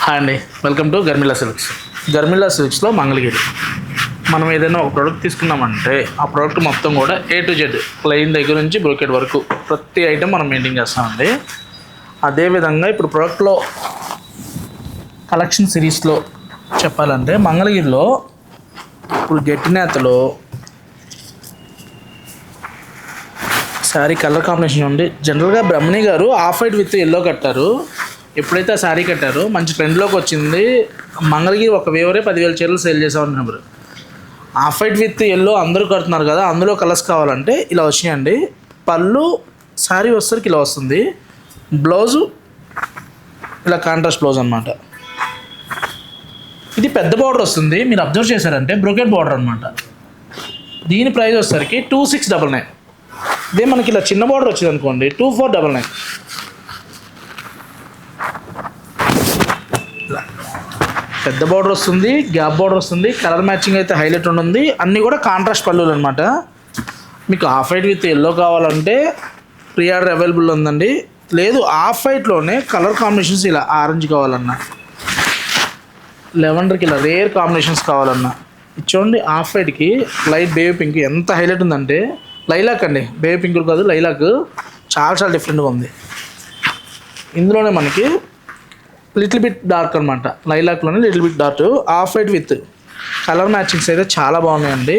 Hi అండి, welcome to గర్మిలా silks. గర్మిలా సిల్క్స్లో Mangalagiri. మనం ఏదైనా ఒక ప్రోడక్ట్ తీసుకున్నామంటే ఆ ప్రోడక్ట్ మొత్తం కూడా A to Z ప్లెయిన్ దగ్గర నుంచి బ్రోకెట్ వరకు ప్రతి ఐటెం మనం మెయింటైన్ చేస్తామండి. అదేవిధంగా ఇప్పుడు ప్రోడక్ట్లో కలెక్షన్ సిరీస్లో చెప్పాలంటే మంగళగిరిలో ఇప్పుడు గట్టినేతలో శారీ కలర్ కాంబినేషన్ ఉంది. జనరల్గా బ్రహ్మణి గారు ఆఫ్ వైట్ విత్ ఎల్లో కట్టారు. ఎప్పుడైతే ఆ శారీ కట్టారో మంచి ట్రెండ్లోకి వచ్చింది. మంగళగిరి ఒక వేవరే 10,000 చీరలు సేల్ చేసామన్నారు. ఆఫ్ వైట్ విత్ ఎల్లో అందరూ కడుతున్నారు కదా, అందులో కలర్స్ కావాలంటే ఇలా వచ్చినాయండి. పళ్ళు శారీ వచ్చేసరికి ఇలా వస్తుంది. బ్లౌజు ఇలా కాంట్రాస్ట్ బ్లౌజ్ అనమాట. ఇది పెద్ద బార్డర్ వస్తుంది. మీరు అబ్జర్వ్ చేశారంటే బ్రోకెట్ బార్డర్ అనమాట. దీని ప్రైస్ వచ్చేసరికి 2699. ఇదే మనకి ఇలా చిన్న బార్డర్ వచ్చింది అనుకోండి 2499. పెద్ద బార్డర్ వస్తుంది, గ్యాప్ బార్డర్ వస్తుంది, కలర్ మ్యాచింగ్ అయితే హైలైట్ ఉంటుంది. అన్నీ కూడా కాంట్రాస్ట్ పళ్ళులు అనమాట. మీకు ఆఫ్ వైట్ విత్ ఎల్లో కావాలంటే ప్రీ ఆర్డర్ అవైలబుల్ ఉందండి. లేదు ఆఫ్ వైట్లోనే కలర్ కాంబినేషన్స్ ఇలా ఆరెంజ్ కావాలన్నా, లెవెండర్కి ఇలా రేర్ కాంబినేషన్స్ కావాలన్నా చూడండి. ఆఫ్ వైట్కి లైట్ బేబీ పింక్ ఎంత హైలైట్ ఉందంటే, లైలాక్ అండి, బేబీ పింక్ కాదు లైలాక్, చాలా డిఫరెంట్గా ఉంది. ఇందులోనే మనకి లిటిల్ బిట్ డార్క్ అనమాట. లైలాక్లోనే little bit dark. Off white with colour matchings అయితే చాలా బాగున్నాయండి.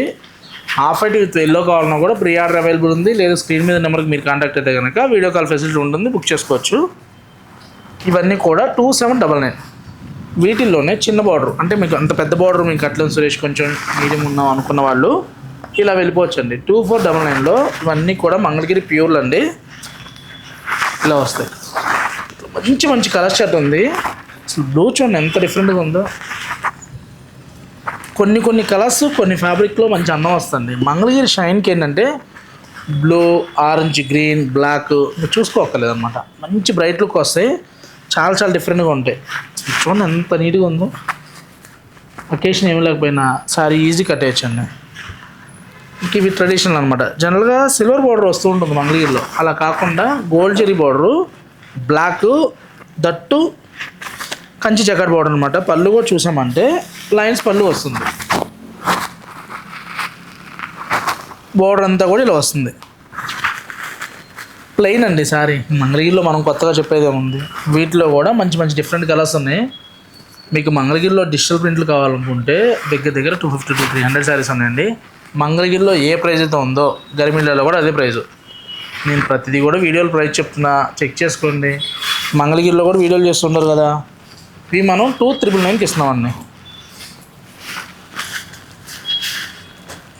ఆఫ్ వైట్ విత్ ఎల్లో కావాలన్నా కూడా ప్రీ ఆర్డర్ అవైలబుల్ ఉంది. లేదా స్క్రీన్ మీద నెంబర్కి మీరు కాంటాక్ట్ అయితే కనుక వీడియో కాల్ ఫెసిలిటీ ఉంటుంది, బుక్ చేసుకోవచ్చు. ఇవన్నీ కూడా 2799. వీటిల్లోనే చిన్న బార్డర్, అంటే మీకు అంత పెద్ద బార్డర్ మీకు కట్లం సురేష్ కొంచెం మీడియం ఉన్నాం అనుకున్న వాళ్ళు ఇలా వెళ్ళిపోవచ్చు అండి. 2499లో ఇవన్నీ కూడా మంగళగిరి ప్యూర్లు అండి. ఇలా వస్తాయి. మంచి మంచి కలర్ షర్ట్ ఉంది. అసలు బ్లూ చూడండి ఎంత డిఫరెంట్గా ఉందో. కొన్ని కలర్స్ కొన్ని ఫ్యాబ్రిక్లో మంచి అందం వస్తుంది. మంగళగిరి షైన్కి ఏంటంటే బ్లూ, ఆరెంజ్, గ్రీన్, బ్లాక్ మీరు చూసుకోక్కర్లేదన్నమాట. మంచి బ్రైట్ లుక్ వస్తాయి. చాలా డిఫరెంట్గా ఉంటాయి. చూడండి ఎంత నీట్గా ఉందో. అకేషన్ ఏమి లేకపోయినా సారీ ఈజీ కట్టేయచ్చండి. ఇంక ఇవి ట్రెడిషనల్ అనమాట. జనరల్గా సిల్వర్ బార్డర్ వస్తూ ఉంటుంది మంగళగిరిలో. అలా కాకుండా గోల్డ్ జెరీ బార్డరు, బ్లాక్, దట్టు కంచి జకాట్ బార్డర్ అనమాట. పళ్ళు కూడా చూసామంటే లైన్స్ పళ్ళు వస్తుంది. బార్డర్ అంతా కూడా ఇలా వస్తుంది. ప్లెయిన్ అండి సారీ. మంగళగిరిలో మనం కొత్తగా చెప్పేది ఏముంది. వీటిలో కూడా మంచి డిఫరెంట్ కలర్స్ ఉన్నాయి. మీకు మంగళగిరిలో డిజిటల్ ప్రింట్లు కావాలనుకుంటే దగ్గర 250 to 300 శారీస్ ఉన్నాయండి. మంగళగిరిలో ఏ ప్రైస్ అయితే ఉందో గరిమిళ్ళలో కూడా అదే ప్రైజు. నేను ప్రతిదీ కూడా వీడియోలు ప్రైస్ చెప్తున్నా, చెక్ చేసుకోండి. మంగళగిరిలో కూడా వీడియోలు చేస్తుంటారు కదా, ఇవి మనం 2399కి ఇస్తున్నామండి.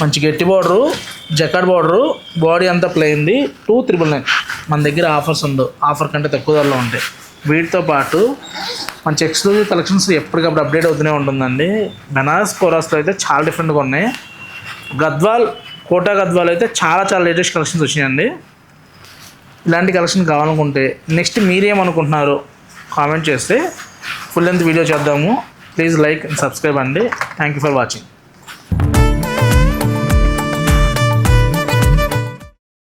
మంచి గట్టి బార్డరు, జకాట్ బార్డరు, బాడీ అంతా ప్లెయిన్ది. 2399 మన దగ్గర ఆఫర్స్ ఉండవు. ఆఫర్ కంటే తక్కువ ధరలో ఉంటాయి. వీటితో పాటు మంచి ఎక్స్క్లూజివ్ కలెక్షన్స్ ఎప్పటికప్పుడు అప్డేట్ అవుతూనే ఉంటుందండి. బెనారస్ కోరాస్లో అయితే చాలా డిఫరెంట్గా ఉన్నాయి. గద్వాల్, కోటా గద్వాల్ అయితే చాలా లేటెస్ట్ కలెక్షన్స్ వచ్చినాయండి. ఇలాంటి కలెక్షన్ కావాలనుకుంటే నెక్స్ట్ మీరేమనుకుంటున్నారో కామెంట్ చేస్తే ఫుల్ లెంత్ వీడియో చేద్దాము. ప్లీజ్ లైక్ అండ్ సబ్స్క్రైబ్ అండి. Thank you for watching.